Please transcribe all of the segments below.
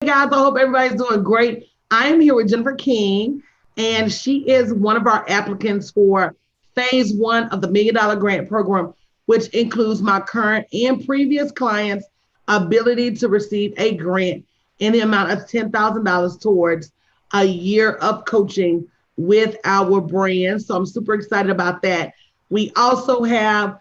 guys, I hope everybody's doing great. I am here with Jennifer King, and she is one of our applicants for phase one of the Million Dollar Grant Program, which includes my current and previous clients' ability to receive a grant in the amount of $10,000 towards a year of coaching with our brand. So I'm super excited about that. We also have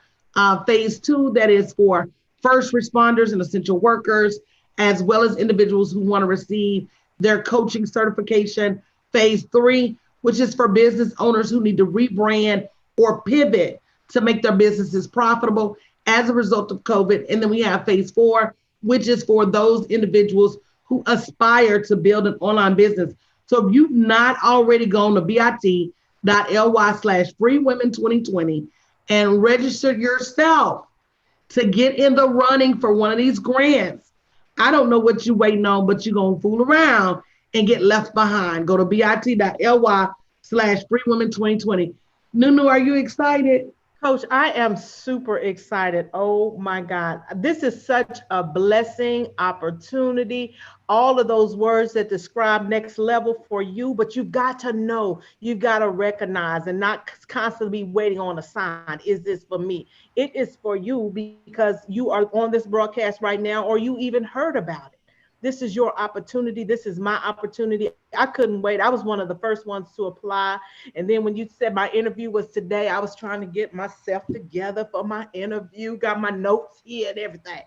phase two that is for first responders and essential workers, as well as individuals who want to receive their coaching certification. Phase three, which is for business owners who need to rebrand or pivot to make their businesses profitable as a result of COVID. And then we have phase four, which is for those individuals who aspire to build an online business. So if you've not already gone to bit.ly/freewomen2020 and registered yourself to get in the running for one of these grants, I don't know what you're waiting on, but you're going to fool around and get left behind. Go to bit.ly/freewomen2020. Nunu, are you excited? Coach, I am super excited. Oh my God. This is such a blessing, opportunity, all of those words that describe next level for you, but you've got to know, you've got to recognize and not constantly waiting on a sign. Is this for me? It is for you because you are on this broadcast right now, or you even heard about it. This is your opportunity. This is my opportunity. I couldn't wait. I was one of the first ones to apply. And then when you said my interview was today, I was trying to get myself together for my interview, got my notes here and everything.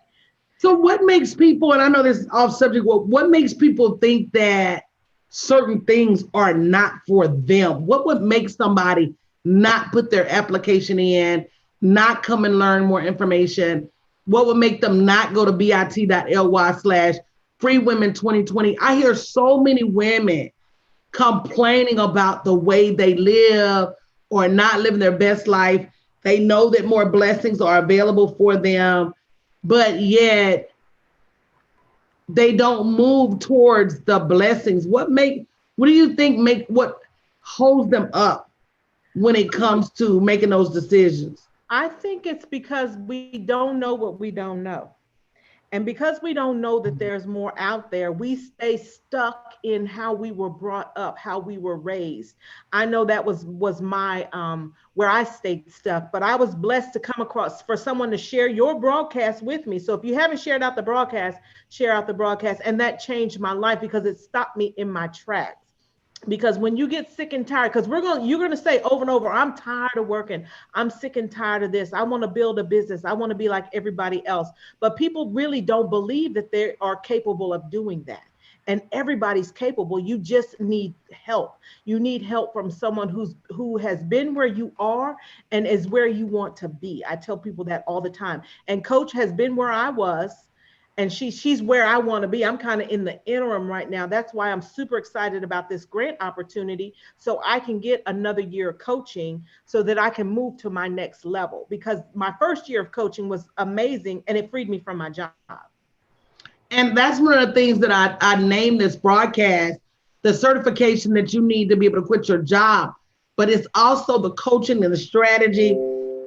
So what makes people, and I know this is off subject, what makes people think that certain things are not for them? What would make somebody not put their application in, not come and learn more information? What would make them not go to bit.ly/freewomen2020? I hear so many women complaining about the way they live or not living their best life. They know that more blessings are available for them, but yet they don't move towards the blessings. What do you think what holds them up when it comes to making those decisions? I think it's because we don't know what we don't know. And because we don't know that there's more out there, we stay stuck in how we were brought up, how we were raised. I know that was my where I stayed stuck, but I was blessed to come across for someone to share your broadcast with me. So if you haven't shared out the broadcast, share out the broadcast. And that changed my life because it stopped me in my tracks. Because when you get sick and tired, because you're gonna say over and over, I'm tired of working, I'm sick and tired of this, I want to build a business, I want to be like everybody else. But people really don't believe that they are capable of doing that. And everybody's capable. You just need help. You need help from someone who has been where you are and is where you want to be. I tell people that all the time. And Coach has been where I was, and she's where I want to be. I'm kind of in the interim right now. That's why I'm super excited about this grant opportunity, so I can get another year of coaching so that I can move to my next level. Because my first year of coaching was amazing and it freed me from my job. And that's one of the things that I named this broadcast, the certification that you need to be able to quit your job. But it's also the coaching and the strategy.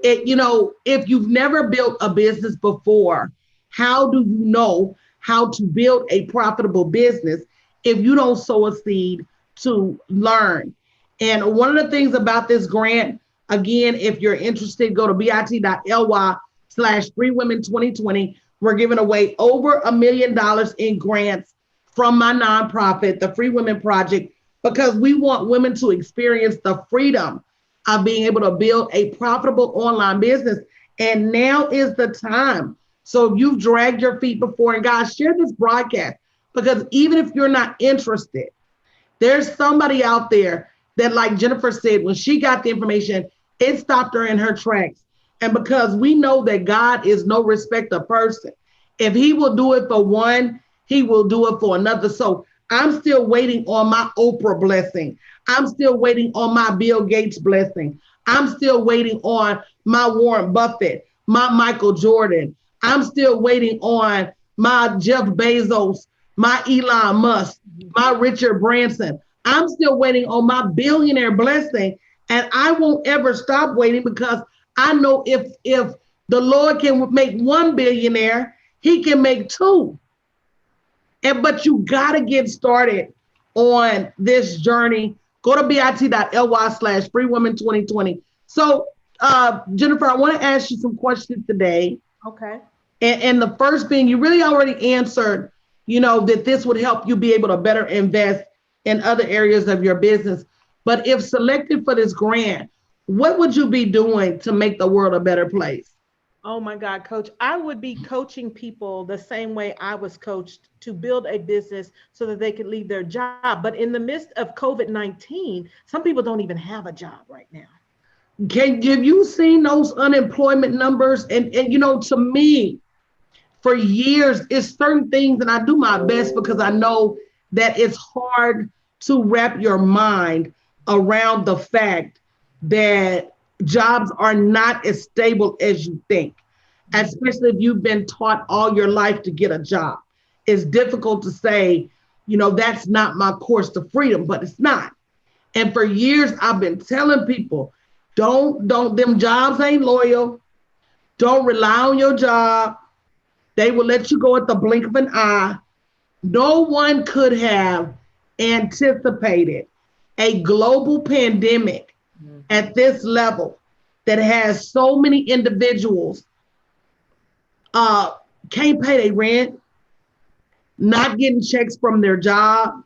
If you've never built a business before, how do you know how to build a profitable business if you don't sow a seed to learn? And one of the things about this grant, again, if you're interested, go to bit.ly/freewomen2020. We're giving away over $1 million in grants from my nonprofit, the Free Women Project, because we want women to experience the freedom of being able to build a profitable online business. And now is the time. So if you've dragged your feet before, and guys, share this broadcast, because even if you're not interested, there's somebody out there that, like Jennifer said, when she got the information, it stopped her in her tracks. And because we know that God is no respecter of person, if he will do it for one, he will do it for another. So I'm still waiting on my Oprah blessing. I'm still waiting on my Bill Gates blessing. I'm still waiting on my Warren Buffett, my Michael Jordan. I'm still waiting on my Jeff Bezos, my Elon Musk, my Richard Branson. I'm still waiting on my billionaire blessing. And I won't ever stop waiting, because I know if the Lord can make one billionaire, he can make two. But you got to get started on this journey. Go to bit.ly/freewomen2020. So, Jennifer, I want to ask you some questions today. Okay. And the first being, you really already answered, that this would help you be able to better invest in other areas of your business. But if selected for this grant, what would you be doing to make the world a better place? Oh my God, coach, I would be coaching people the same way I was coached to build a business so that they could leave their job. But in the midst of COVID-19, some people don't even have a job right now. Have you seen those unemployment numbers? And to me, for years, it's certain things, and I do my best because I know that it's hard to wrap your mind around the fact that jobs are not as stable as you think, especially if you've been taught all your life to get a job. It's difficult to say, that's not my course to freedom, but it's not. And for years, I've been telling people, don't, them jobs ain't loyal. Don't rely on your job. They will let you go at the blink of an eye. No one could have anticipated a global pandemic at this level that has so many individuals can't pay their rent, not getting checks from their job,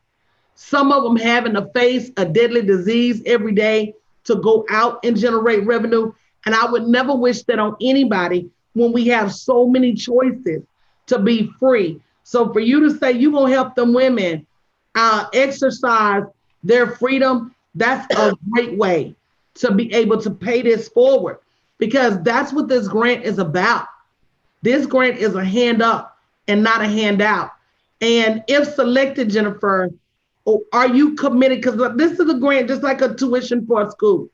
some of them having to face a deadly disease every day to go out and generate revenue. And I would never wish that on anybody when we have so many choices to be free. So for you to say you're going to help them women exercise their freedom, that's a great way to be able to pay this forward, because that's what this grant is about. This grant is a hand up and not a handout. And if selected, Jennifer, are you committed? Because this is a grant just like a tuition for a school.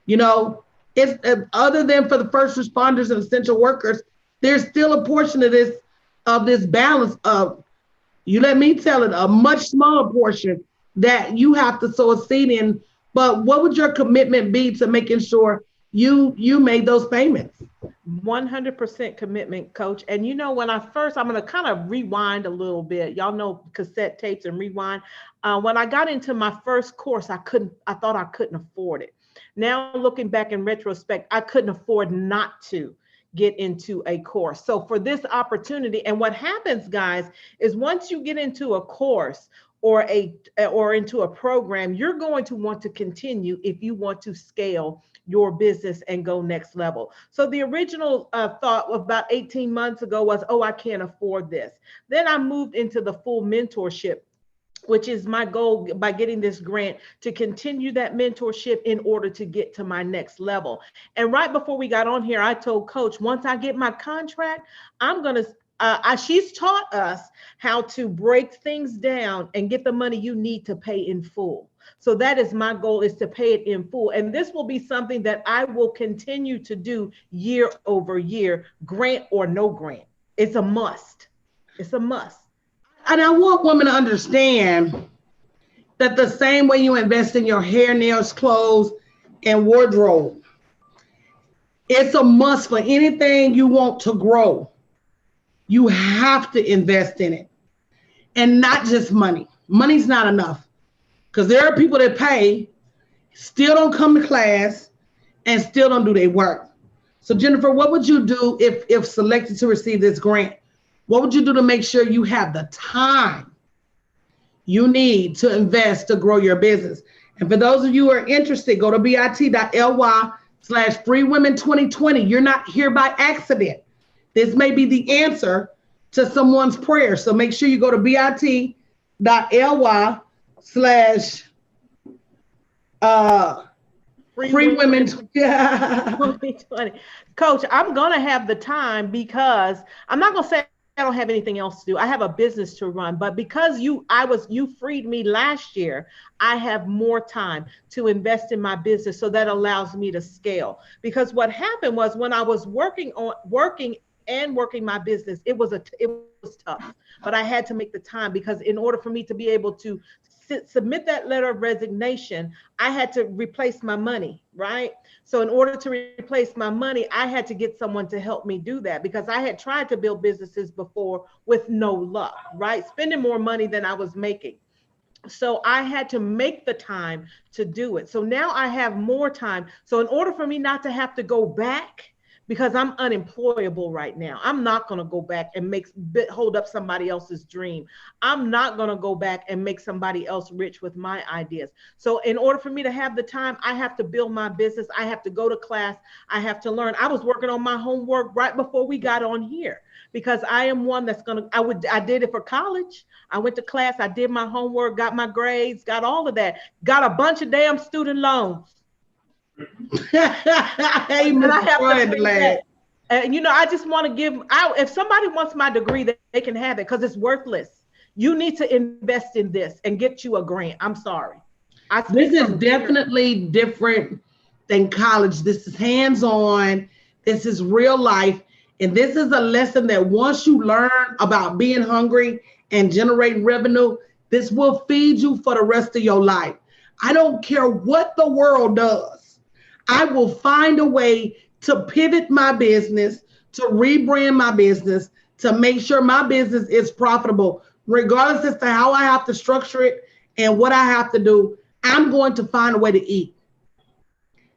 It's other than for the first responders and essential workers, there's still a portion of this balance of, you let me tell it, a much smaller portion that you have to sow a seed in. But what would your commitment be to making sure you made those payments? 100% commitment, coach. And when I'm going to kind of rewind a little bit. Y'all know cassette tapes and rewind. When I got into my first course, I thought I couldn't afford it. Now, looking back in retrospect, I couldn't afford not to get into a course. So for this opportunity, and what happens, guys, is once you get into a course or into a program, you're going to want to continue if you want to scale your business and go next level. So the original thought about 18 months ago was, oh, I can't afford this. Then I moved into the full mentorship, which is my goal by getting this grant, to continue that mentorship in order to get to my next level. And right before we got on here, I told coach, once I get my contract, I'm going to, she's taught us how to break things down and get the money you need to pay in full. So that is my goal, is to pay it in full. And this will be something that I will continue to do year over year, grant or no grant. It's a must. It's a must. And I want women to understand that the same way you invest in your hair, nails, clothes, and wardrobe, it's a must for anything you want to grow. You have to invest in it. And not just money. Money's not enough. Because there are people that pay, still don't come to class, and still don't do their work. So Jennifer, what would you do if selected to receive this grant? What would you do to make sure you have the time you need to invest to grow your business? And for those of you who are interested, go to bit.ly/freewomen2020. You're not here by accident. This may be the answer to someone's prayer. So make sure you go to bit.ly/freewomen Yeah. 2020. Coach, I'm going to have the time, because I'm not going to say I don't have anything else to do. I have a business to run, but because you freed me last year, I have more time to invest in my business. So that allows me to scale. Because what happened was, when I was working my business, it was a was tough, but I had to make the time, because in order for me to be able to submit that letter of resignation, I had to replace my money, right? So in order to replace my money, I had to get someone to help me do that, because I had tried to build businesses before with no luck, right? Spending more money than I was making. So I had to make the time to do it. So now I have more time. So in order for me not to have to go back, because I'm unemployable right now, I'm not going to go back and hold up somebody else's dream. I'm not going to go back and make somebody else rich with my ideas. So in order for me to have the time, I have to build my business. I have to go to class. I have to learn. I was working on my homework right before we got on here, because I am one that's I did it for college. I went to class, I did my homework, got my grades, got all of that, got a bunch of damn student loans. Hey, Mr. Fredland. And I just want to give out, if somebody wants my degree, they can have it, because it's worthless. You need to invest in this and get you a grant. I'm sorry. This is definitely different than college. This is hands-on. This is real life. And this is a lesson that once you learn about being hungry and generating revenue, this will feed you for the rest of your life. I don't care what the world does. I will find a way to pivot my business, to rebrand my business, to make sure my business is profitable, regardless as to how I have to structure it and what I have to do. I'm going to find a way to eat.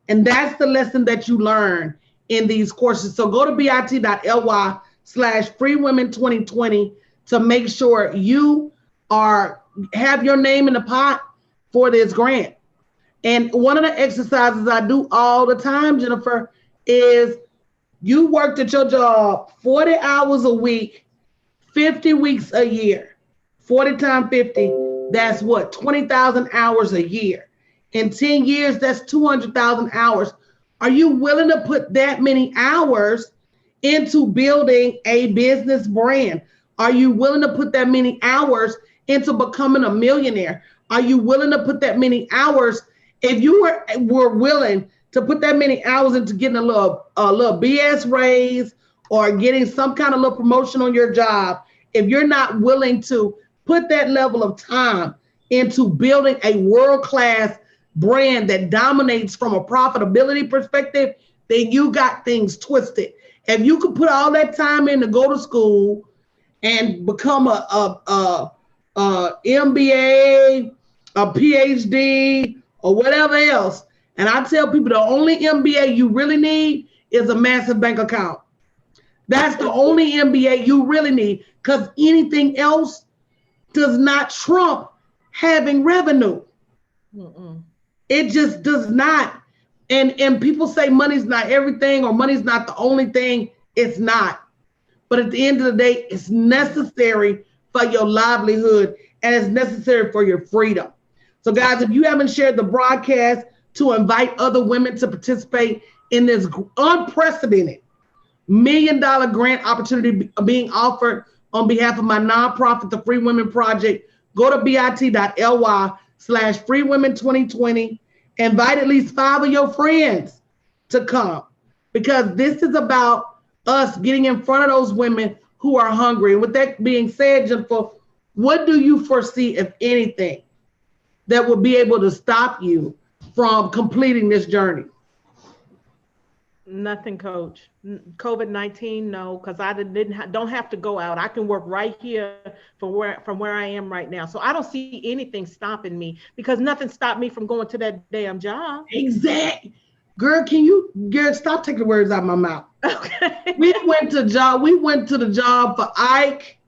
And that's the lesson that you learn in these courses. So go to bit.ly/freewomen2020 to make sure you have your name in the pot for this grant. And one of the exercises I do all the time, Jennifer, is you worked at your job 40 hours a week, 50 weeks a year. 40 times 50, that's what, 20,000 hours a year. In 10 years, that's 200,000 hours. Are you willing to put that many hours into building a business brand? Are you willing to put that many hours into becoming a millionaire? Are you willing to put that many hours? If you were willing to put that many hours into getting a little BS raise or getting some kind of little promotion on your job, if you're not willing to put that level of time into building a world-class brand that dominates from a profitability perspective, then you got things twisted. If you could put all that time in to go to school and become a MBA, a PhD, or whatever else, and I tell people the only MBA you really need is a massive bank account. That's the only MBA you really need, because anything else does not trump having revenue. Mm-mm. It just does not. And people say money's not everything or money's not the only thing. It's not. But at the end of the day, it's necessary for your livelihood and it's necessary for your freedom. So guys, if you haven't shared the broadcast to invite other women to participate in this unprecedented $1 million grant opportunity being offered on behalf of my nonprofit, the Free Women Project, go to bit.ly/freewomen2020. Invite at least 5 of your friends to come, because this is about us getting in front of those women who are hungry. And with that being said, Jennifer, what do you foresee, if anything, that will be able to stop you from completing this journey? Nothing, Coach. COVID-19, no, because I don't have to go out. I can work right here from where I am right now. So I don't see anything stopping me, because nothing stopped me from going to that damn job. Exactly. Girl, stop taking words out of my mouth. Okay. We went to the job for Ike,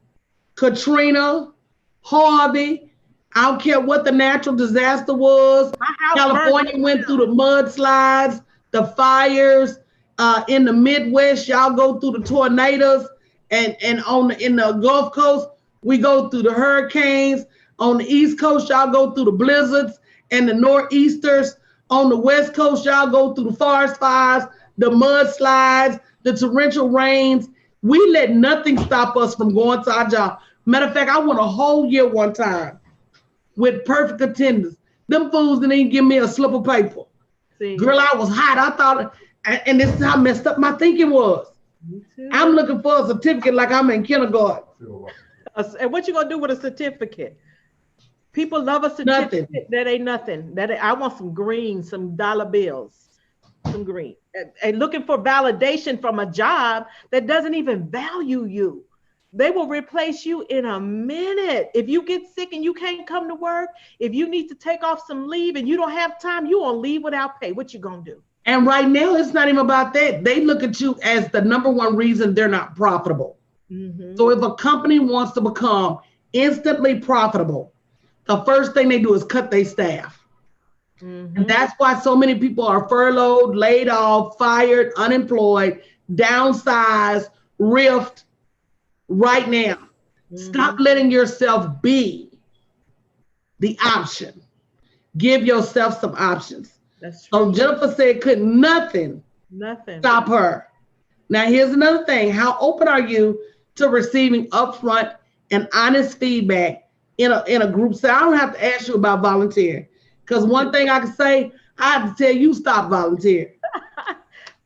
Katrina, Harvey. I don't care what the natural disaster was. California went through the mudslides, the fires. In the Midwest, y'all go through the tornadoes, and in the Gulf Coast, we go through the hurricanes. On the East Coast, y'all go through the blizzards and the nor'easters. On the West Coast, y'all go through the forest fires, the mudslides, the torrential rains. We let nothing stop us from going to our job. Matter of fact, I went a whole year one time with perfect attendance. Them fools didn't even give me a slip of paper. See. Girl, I was hot. I thought, and this is how messed up my thinking was. Me I'm too. looking for a certificate like I'm in kindergarten. And what you gonna do with a certificate? People love a Nothing. certificate that ain't nothing. I want some green, some dollar bills, some green. And looking for validation from a job that doesn't even value you. They will replace you in a minute. If you get sick and you can't come to work, if you need to take off some leave and you don't have time, you on leave without pay. What you gonna do? And right now, it's not even about that. They look at you as the number one reason they're not profitable. Mm-hmm. So if a company wants to become instantly profitable, the first thing they do is cut their staff. And Mm-hmm. that's why so many people are furloughed, laid off, fired, unemployed, downsized, rift right now. Stop Mm-hmm. letting yourself be the option. Give yourself some options. That's So true. Jennifer said, could nothing Nothing. stop her. Now, here's another thing. How open are you to receiving upfront and honest feedback in a group setting? I don't have to ask you about volunteering because one thing I can say, I have to tell you stop volunteering.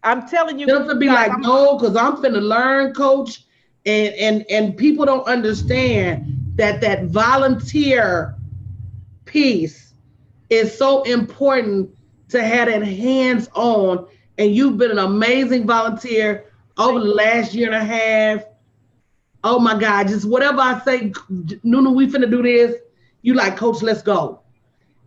I'm telling you Jennifer be guys, like, no, because I'm finna learn, coach, and people don't understand that volunteer piece is so important to have that hands on. And you've been an amazing volunteer over the last year and a half. Oh my God, just whatever I say, Nunu, we finna do this. You like, coach, let's go.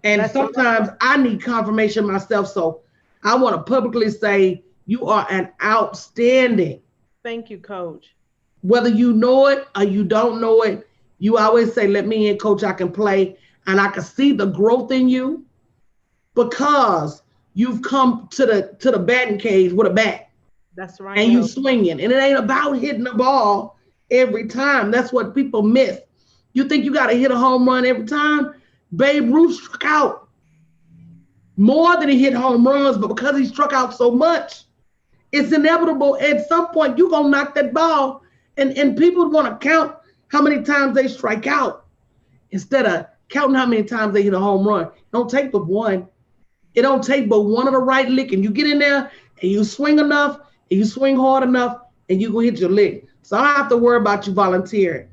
And that's sometimes I need confirmation myself. So I want to publicly say you are an outstanding, thank you, coach. whether you know it or you don't know it. You always say, let me in, coach, I can play. And I can see the growth in you because you've come to the batting cage with a bat That's right, and you coach. swinging. And it ain't about hitting the ball every time. That's what people miss. You think you got to hit a home run every time? Babe Ruth struck out more than he hit home runs, but because he struck out so much, it's inevitable. At some point, you're going to knock that ball. And people want to count how many times they strike out instead of counting how many times they hit a home run. It don't take but one. It don't take but one of the right lick. And you get in there and you swing enough and you swing hard enough and you go hit your lick. So I don't have to worry about you volunteering.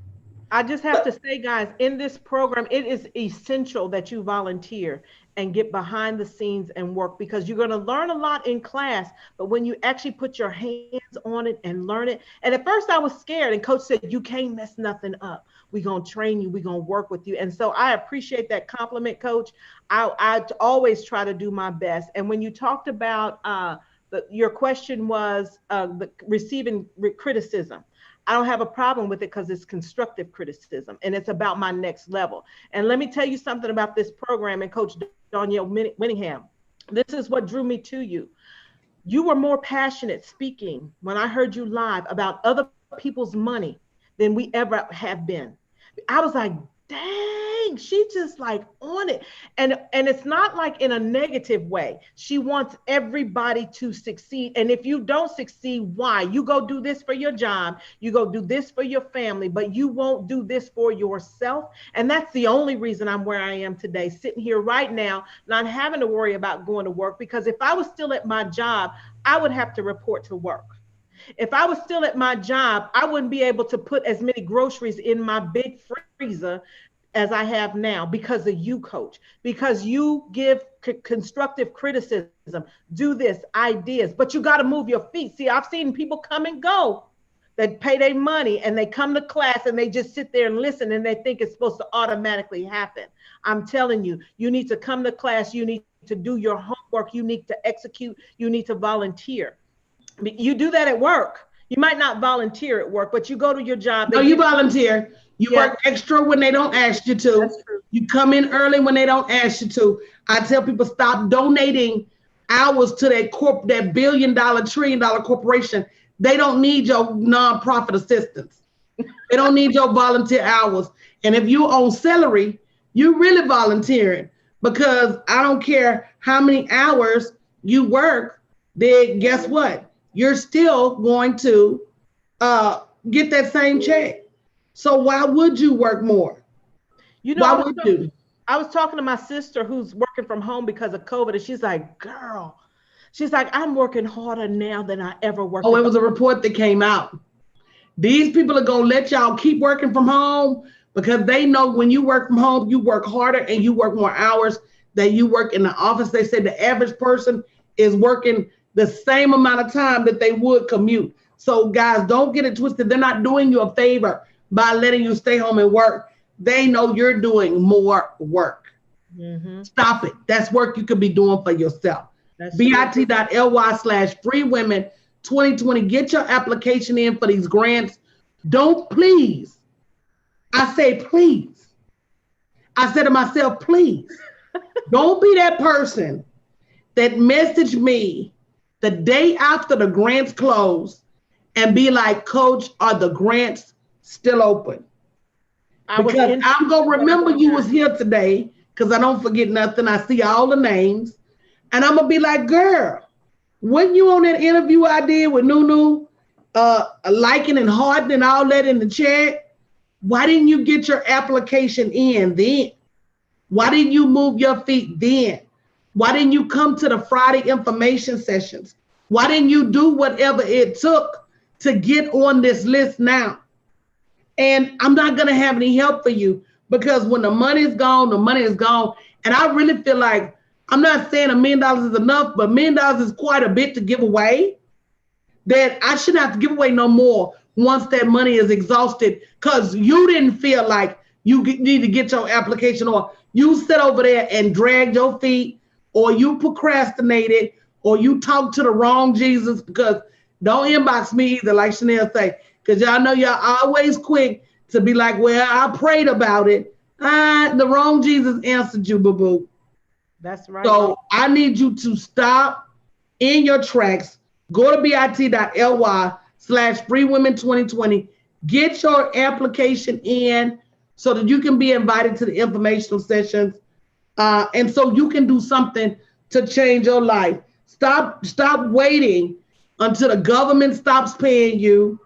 I just have to say, guys, in this program, it is essential that you volunteer and get behind the scenes and work because you're going to learn a lot in class. But when you actually put your hands on it and learn it, and at first I was scared, and coach said, you can't mess nothing up. We're going to train you, we're going to work with you. And so I appreciate that compliment, coach. I always try to do my best. And when you talked about, your question was receiving criticism. I don't have a problem with it because it's constructive criticism and it's about my next level. And let me tell you something about this program and Coach Danielle Winningham. This is what drew me to you. You were more passionate speaking when I heard you live about other people's money than we ever have been. I was like, dang, she just like on it. And it's not like in a negative way. She wants everybody to succeed. And if you don't succeed, why? You go do this for your job, you go do this for your family, but you won't do this for yourself. And that's the only reason I'm where I am today, sitting here right now, not having to worry about going to work. Because if I was still at my job, I would have to report to work. If I was still at my job, I wouldn't be able to put as many groceries in my big freezer as I have now because of you, coach, because you give constructive criticism, do this, ideas, but you got to move your feet. See, I've seen people come and go that pay their money and they come to class and they just sit there and listen and they think it's supposed to automatically happen. I'm telling you, you need to come to class, you need to do your homework, you need to execute, you need to volunteer. You do that at work. You might not volunteer at work, but you go to your job. No, you volunteer. You Yeah, work extra when they don't ask you to. that's true. You come in early when they don't ask you to. I tell people stop donating hours to that billion-dollar, trillion-dollar corporation. They don't need your nonprofit assistance. They don't need your volunteer hours. And if you own celery, you really volunteering because I don't care how many hours you work, then guess what? You're still going to get that same check. So why would you work more? You know, Why would you? I was talking to my sister who's working from home because of COVID, and she's like, girl, She's like, I'm working harder now than I ever worked. Oh, it was a report that came out. These people are going to let y'all keep working from home because they know when you work from home, you work harder and you work more hours than you work in the office. They said the average person is working the same amount of time that they would commute. So guys, don't get it twisted. They're not doing you a favor by letting you stay home and work. They know you're doing more work. Mm-hmm. Stop it. That's work you could be doing for yourself. bit.ly/freewomen2020. Get your application in for these grants. Don't please. I say please. I said to myself, please. Don't be that person that messaged me the day after the grants close and be like, Coach, are the grants still open? Because I'm going to remember you was here today because I don't forget nothing. I see all the names. And I'm going to be like, girl, wasn't you on that interview I did with Nunu, liking and hearting and all that in the chat? Why didn't you get your application in then? Why didn't you move your feet then? Why didn't you come to the Friday information sessions? Why didn't you do whatever it took to get on this list now? And I'm not going to have any help for you because when the money is gone, the money is gone. And I really feel like, I'm not saying $1 million is enough, but $1 million is quite a bit to give away, that I shouldn't have to give away no more once that money is exhausted because you didn't feel like you need to get your application on. You sit over there and dragged your feet, or you procrastinated, or you talked to the wrong Jesus, because don't inbox me either, like Chanel say, because y'all know y'all always quick to be like, well, I prayed about it. The wrong Jesus answered you, boo-boo. That's right. So I need you to stop in your tracks. Go to bit.ly/freewomen2020. Get your application in so that you can be invited to the informational sessions. And so you can do something to change your life. Stop waiting until the government stops paying you.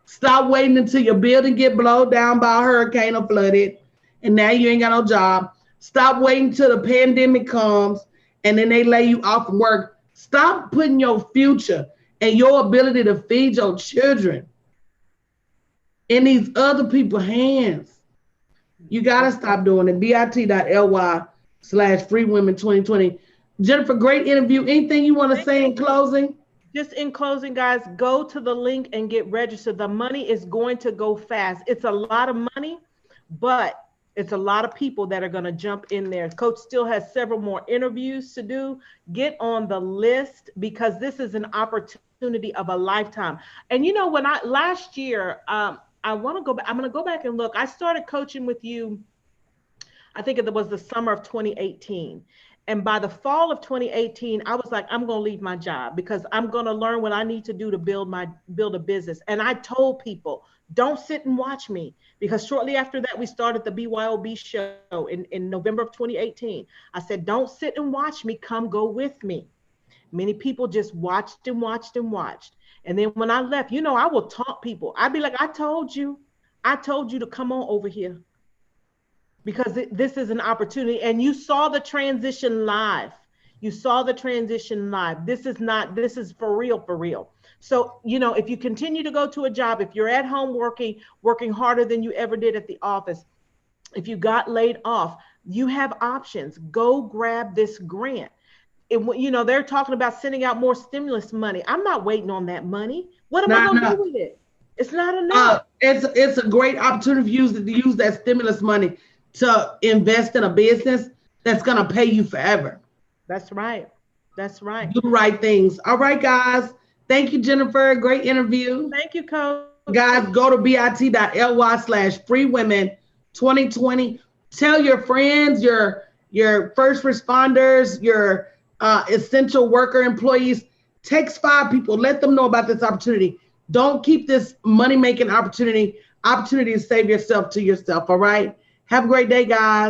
Stop waiting until your building get blown down by a hurricane or flooded, and now you ain't got no job. Stop waiting till the pandemic comes and then they lay you off from work. Stop putting your future and your ability to feed your children in these other people's hands. You got to stop doing it. bit.ly/freewomen2020. Jennifer, great interview. Anything you want to say in closing? Just in closing, guys, go to the link and get registered. The money is going to go fast. It's a lot of money, but it's a lot of people that are going to jump in there. Coach still has several more interviews to do. Get on the list because this is an opportunity of a lifetime. And you know, when last year, I'm going to go back and look. I started coaching with you, I think it was the summer of 2018. And by the fall of 2018, I was like, I'm going to leave my job because I'm going to learn what I need to do to build a business. And I told people, don't sit and watch me, because shortly after that, we started the BYOB show in November of 2018. I said, don't sit and watch me, come go with me. Many people just watched and watched and watched. And then when I left, you know, I will taunt people. I'd be like, I told you to come on over here. Because this is an opportunity, and you saw the transition live. This is for real. So, you know, if you continue to go to a job, if you're at home working harder than you ever did at the office, if you got laid off, you have options. Go grab this grant. You know, they're talking about sending out more stimulus money. I'm not waiting on that money. What am I going to do with it? It's not enough. It's a great opportunity to use that stimulus money to invest in a business that's going to pay you forever. That's right. Do the right things. All right, guys. Thank you, Jennifer. Great interview. Thank you, Coach. Guys, go to bit.ly/freewomen2020. Tell your friends, your first responders, your essential worker employees. Text 5 people. Let them know about this opportunity. Don't keep this money-making opportunity to save yourself to yourself, all right? Have a great day, guys.